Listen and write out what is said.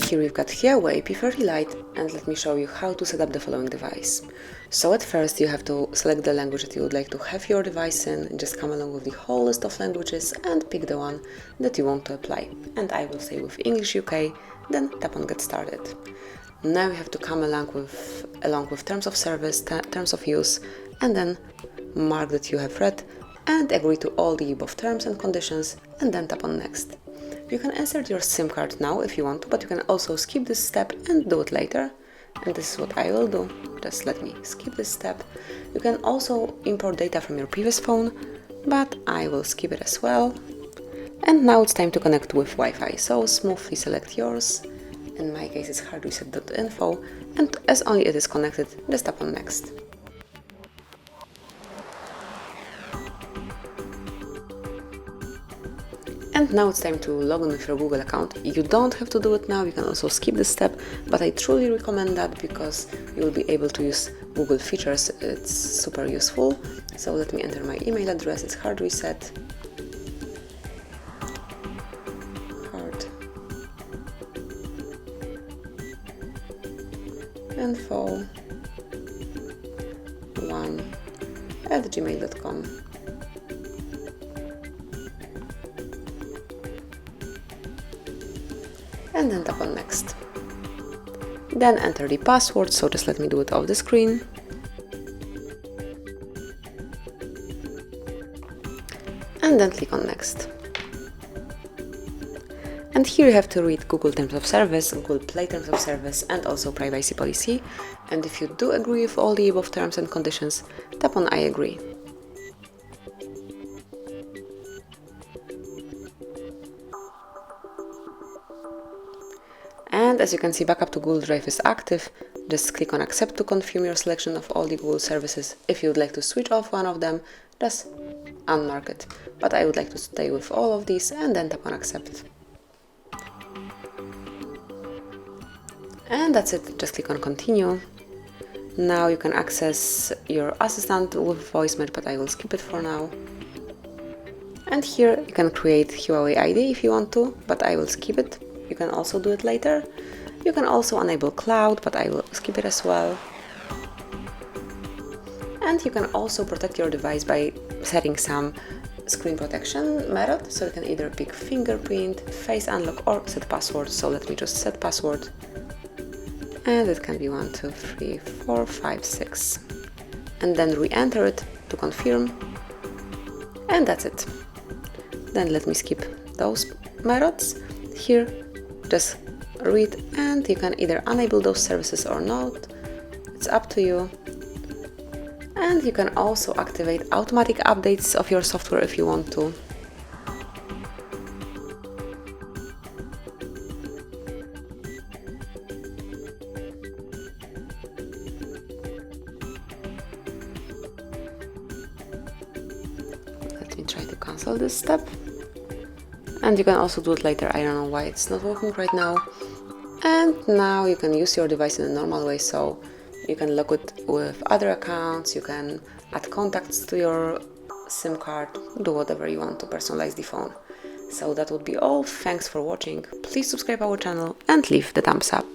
Here we've got Huawei P30 Lite, and let me show you how to set up the following device. So at first you have to select the language that you would like to have your device in, just come along with the whole list of languages and pick the one that you want to apply. And I will say with English UK, then tap on Get Started. Now you have to come along with terms of service, terms of use, and then mark that you have read and agree to all the above terms and conditions, and then tap on Next. You can insert your SIM card now if you want to, but you can also skip this step and do it later. And this is what I will do. Just let me skip this step. You can also import data from your previous phone, but I will skip it as well. And now it's time to connect with Wi-Fi. So smoothly select yours. In my case it's HardReset.Info, and as only it is connected, just tap on Next. And now it's time to log in with your Google account. You don't have to do it now, you can also skip this step, but I truly recommend that because you will be able to use Google features. It's super useful. So let me enter my email address. It's HardReset.Info1@gmail.com. And then tap on Next. Then enter the password, so just let me do it off the screen. And then click on Next. And here you have to read Google Terms of Service, Google Play Terms of Service, and also Privacy Policy. And if you do agree with all the above terms and conditions, tap on I agree. And as you can see, backup to Google Drive is active. Just click on Accept to confirm your selection of all the Google services. If you would like to switch off one of them, just unmark it. But I would like to stay with all of these, and then tap on Accept. And that's it, just click on Continue. Now you can access your assistant with voice match, but I will skip it for now. And here you can create Huawei ID if you want to, but I will skip it. You can also do it later. You can also enable cloud, but I will skip it as well. And you can also protect your device by setting some screen protection method. So you can either pick fingerprint, face unlock, or set password. So let me just set password. And it can be 1, 2, 3, 4, 5, 6. And then re-enter it to confirm. And that's it. Then let me skip those methods. Here, just read, and you can either enable those services or not. It's up to you. And you can also activate automatic updates of your software if you want to. Let me try to cancel this step. And you can also do it later. I don't know why it's not working right now. And now you can use your device in a normal way, so you can log it with other accounts, you can add contacts to your SIM card, do whatever you want to personalize the phone. So that would be all. Thanks for watching. Please subscribe our channel and leave the thumbs up.